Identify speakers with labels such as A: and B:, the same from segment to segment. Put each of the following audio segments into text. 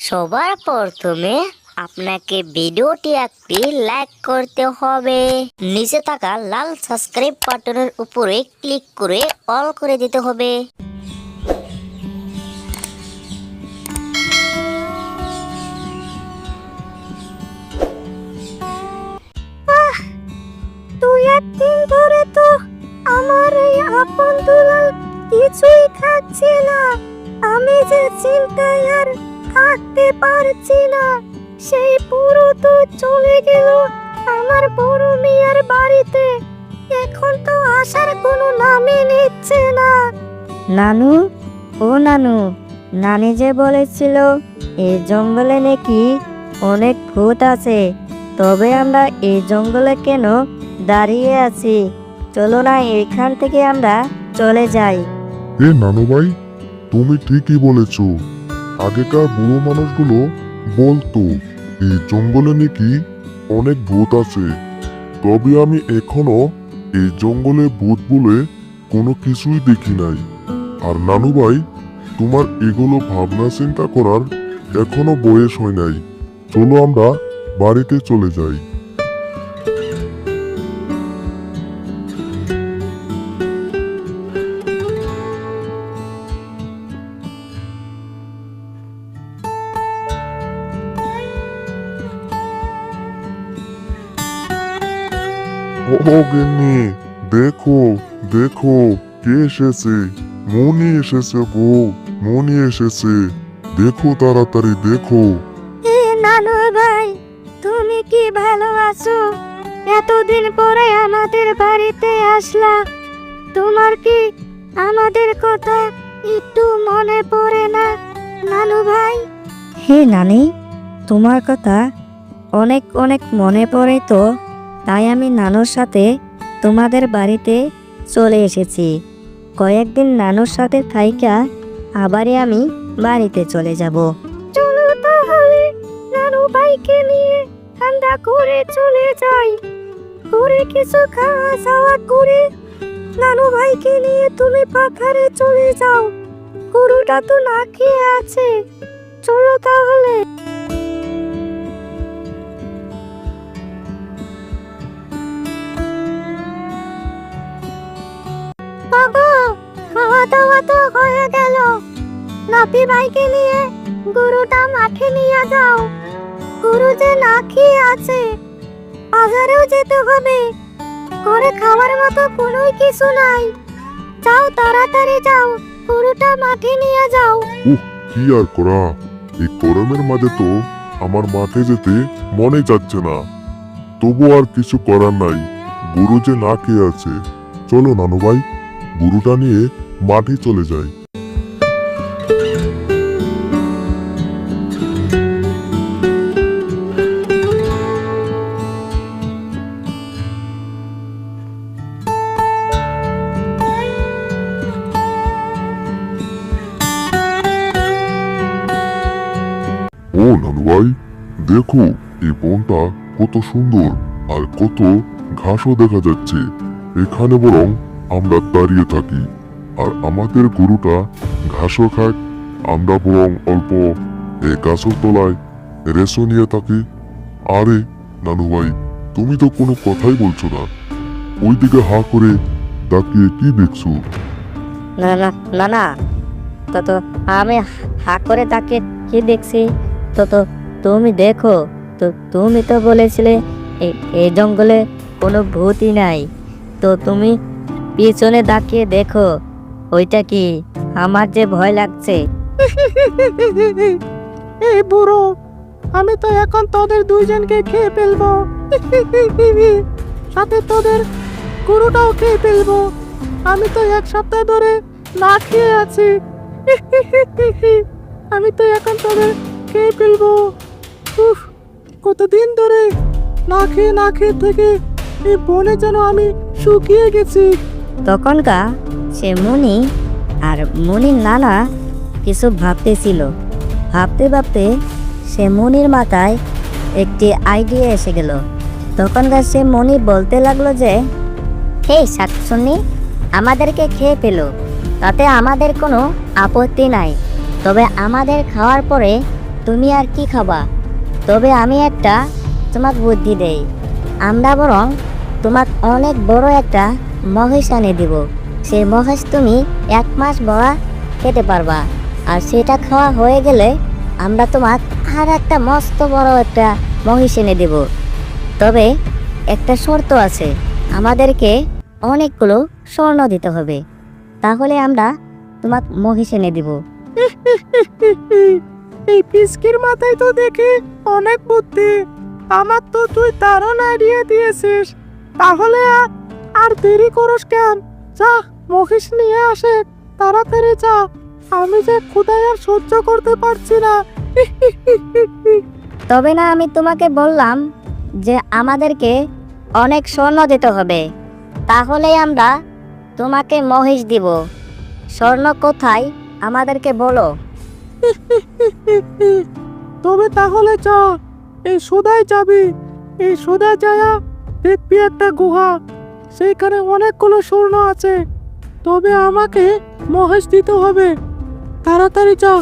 A: সবার প্রথমে আপনাকে ভিডিওটি একটি লাইক করতে হবে। নিচে থাকা লাল সাবস্ক্রাইব বাটনের উপরে ক্লিক করে অল করে দিতে হবে।
B: দুই একদিন ধরে তো আমার এই আপন দুলাল কিছুই খাচ্ছে না। আমি যে চিন্তায় আর থাকতে পারছি না। সেই পুরো তো চলে গেল আমার বড় মিয়ার বাড়িতে, এখন তো আসার কোনো নামই নিচ্ছে না।
C: নানু, ও নানু, নানি যে বলেছিল এই জঙ্গলে নাকি অনেক ভূত আছে, তবে আমরা এই জঙ্গলে কেন দাঁড়িয়ে আছি? চলো না এখান থেকে আমরা চলে যাই।
D: নানু ভাই, তুমি ঠিকই বলেছো। আগেকার বুড়ো মানুষগুলো বলতো এই জঙ্গলে নাকি অনেক ভূত আছে, তবে আমি এখনো এই জঙ্গলে ভূত বলে কোনো কিছুই দেখি নাই। আর নানু ভাই, তোমার এগুলো ভাবনা চিন্তা করার এখনো বয়স হয় নাই। চলো আমরা বাড়িতে চলে যাই। ও গিন্নি, দেখো দেখো, কে এসেছে? মনি এসেছে গো, মনি এসেছে। দেখো তাড়াতাড়ি দেখো।
B: নানু ভাই, তুমি কি ভালো আছো? এতদিন পরে আমাদের বাড়িতে আসলা, তোমার কি আমাদের কথা একটু মনে পড়ে না নানু ভাই?
C: হে নানি, তোমার কথা অনেক অনেক মনে পড়ে তো, তাই আমি নানুর সাথে তোমাদের বাড়িতে চলে এসেছি। কয়েকদিন নানুর সাথে থাইকা আবারই আমি বাড়িতে চলে যাব।
B: চলো তাহলে নানু ভাইকে নিয়ে ঠান্ডা করে চলে যাই। করে কিছু খাওয়া দাওয়া করে নানু ভাইকে নিয়ে তুমি পাখারে চলে যাও। গরুটা তো না খেয়ে আছে। চলো তাহলে। বাবা, খাওয়া দাওয়া তো হয়ে গেল। নাতি ভাইকে নিয়ে গরুটা মাঠে নিয়ে যাও। গরু যে না খেয়ে আছে, বাজারেও যেতে হবে। ঘরে খাওয়ার মতো কোনো কিছু নাই। যাও তাড়াতাড়ি যাও, গরুটা মাঠে নিয়ে যাও।
D: কি আর করা, এই গরমের মাঝে তো আমার মাঠে যেতে মনে যাচ্ছে না। তবু আর কিছু করার নাই, গরু যে না খেয়ে আছে। চলো নানু ভাই, গরুটা নিয়ে মাঠে চলে যাই। ও নানু ভাই, দেখো এই বনটা কত সুন্দর, আর কত ঘাসও দেখা যাচ্ছে। এখানে বরং আমরা দাঁড়িয়ে থাকি, আর আমাদের গরুটা ঘাসও খায়, আমরা বরং অল্প এই গাছের তলায় রেসও নিয়ে থাকি। আরে নানু ভাই, তুমি তো কোনো কথাই বলছো না, ওইদিকে হা করে তাকিয়ে কি দেখছো?
C: না না না না, তো আমি হা করে তাকে কি দেখছি? তো তুমি দেখো, তো তুমি তো বলেছিলে এই জঙ্গলে কোনো ভূতই নাই। তো তুমি পিছনে তাকিয়ে দেখো, ওইটা কি? আমার যে ভয় লাগছে।
B: এই বুড়ো, আমি তো এখন তোদের দুইজনকে খেয়ে ফেলবো। সাথে তোদের গরুটাও খেয়ে ফেলবো। আমি তো এক সপ্তাহ ধরে না খেয়ে আছি। আমি তো এখন তোদের খেয়ে ফেলবো। উফ, কতদিন ধরে না খেয়ে থেকে এই বনে যেন আমি শুকিয়ে গেছি।
C: তখনকার সে মনি আর মনির নানা কিছু ভাবতেছিল। ভাবতে ভাবতে সে মনির মাথায় একটি আইডিয়া এসে গেল। তখনকার সে মনি বলতে লাগলো যে,
A: হে শাকচুন্নি, আমাদেরকে খেয়ে ফেলো, তাতে আমাদের কোনো আপত্তি নাই। তবে আমাদের খাওয়ার পরে
C: তুমি আর কি খাবা? তবে আমি একটা তোমাক বুদ্ধি দেই, আমরা বরং তোমাক অনেক বড় একটা মহিষ এনে দিব। সেই মহিষ তুমি 1 মাস বড়া খেতে পারবা, আর সেটা খাওয়া হয়ে গেলে আমরা তোমাক আর একটা মস্ত বড় একটা মহিষ এনে দেব। তবে একটা শর্ত আছে, আমাদেরকে অনেকগুলো স্বর্ণ দিতে হবে, তাহলে আমরা তোমাক মহিষ এনে দিব।
B: এই পিসকির মাথায় তো দেখি অনেক বুদ্ধি। আমার তো তুই দারুণ আইডিয়া দিয়েছিস। তাহলে আর দেরি করস কেন? যা, মহিষ নিয়ে আসে, তাড়াতাড়ি যা। আমি যে ক্ষুধায় আর সহ্য করতে পারছি না।
C: তবে না, আমি তোমাকে বললাম যে আমাদেরকে অনেক স্বর্ণ দিতে হবে, তাহলেই আমরা তোমাকে মহিষ দিব। স্বর্ণ কোথায় আমাদেরকে বলো।
B: তবে তাহলে যা, এই সোদায় যাবি। এই সোদায় যায়া দেখবি একটা গুহা, সেইখানে অনেকগুলো স্বর্ণ আছে। তবে আমাকে মহেশ দিতে হবে। তাড়াতাড়ি যা।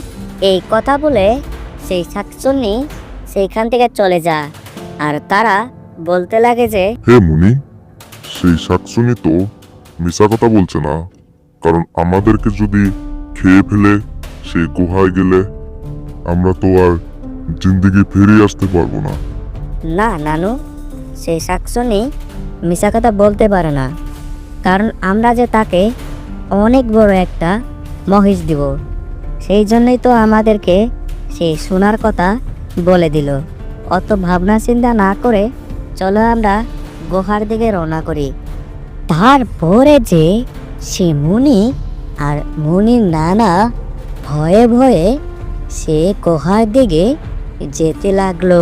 C: এই কথা বলে সেই শাকচুন্নি সেইখান থেকে চলে যায়, আর তারা বলতে লাগে যে
D: হে মুনি, সেই শাকচুনি তো মিশা কথা বলছে না, কারণ আমাদেরকে যদি খেয়ে ফেলে সেই গুহায় গেলে আমরা তো আর জিন্দিগি ফিরে আসতে পারবো না।
C: না নানু, সেই শাকচুন্নি মিশা কথা বলতে পারে না, কারণ আমরা যে তাকে অনেক বড় একটা মহিষ দিব, সেই জন্যই তো আমাদেরকে সেই সোনার কথা বলে দিল। অত ভাবনা চিন্তা না করে চলো আমরা গুহার দিকে রওনা করি। তারপরে যে সে মুনি আর মুনির নানা ভয়ে ভয়ে সে গুহার দিকে যেতে লাগলো।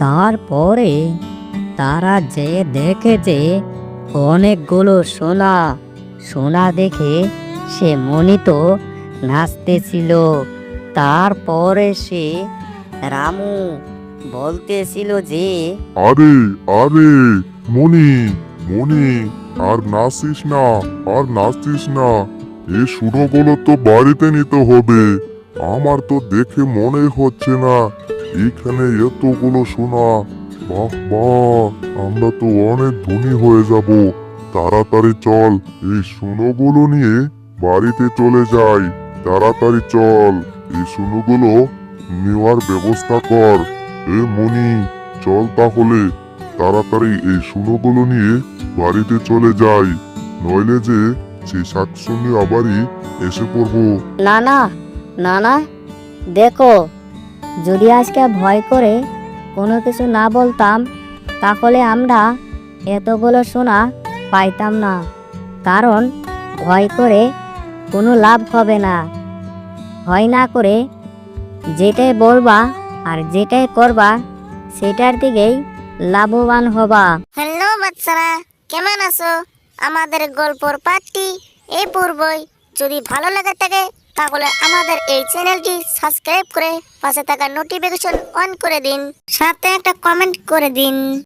C: তারপরে তারা যে দেখে যে অনেকগুলো সোনা। সোনা দেখে সে মুনি তো নাচতেছিল। তারপরে সে রামু বলতেছিল যে
D: আরে আরে মনি, মনি, আর নাচিস না, আর নাচতিস না। এই সোনাগুলো তো বাড়িতে নিতে হবে। আমার তো দেখে মনে হচ্ছে না এখানে এতগুলো সোনা। বাহ বাহ, আমরা তো অনেক ধনী হয়ে যাব। তাড়াতাড়ি চল, এই সোনাগুলো নিয়ে বাড়িতে চলে যাই। তাড়াতাড়ি চল, এই সোনাগুলো নেওয়ার ব্যবস্থা কর। এ মনি, চল তাহলে তাড়াতাড়ি এই সোনাগুলো নিয়ে বাড়িতে চলে যাই, নইলে যে সেই শাকসুন্নি আবারই এসে পড়বো।
C: না না না না, দেখো, যদি আজকে ভয় করে কোনো কিছু না বলতাম, তাহলে আমরা এতগুলো সোনা পাইতাম না। কারণ ভয় করে কোনো লাভ হবে না। ভয় না করে যেটাই বলবা আর যেটাই করবা সেটার দিকেই লাভবান হবা।
A: হ্যালো বাচ্চারা, কেমন আছো? আমাদের গল্পর পার্টটি এই পূর্বই। যদি ভালো লাগে থাকে তাহলে আমাদের এই চ্যানেলটি সাবস্ক্রাইব করে পাশে থাকা নোটিফিকেশন অন করে দিন, সাথে একটা কমেন্ট করে দিন।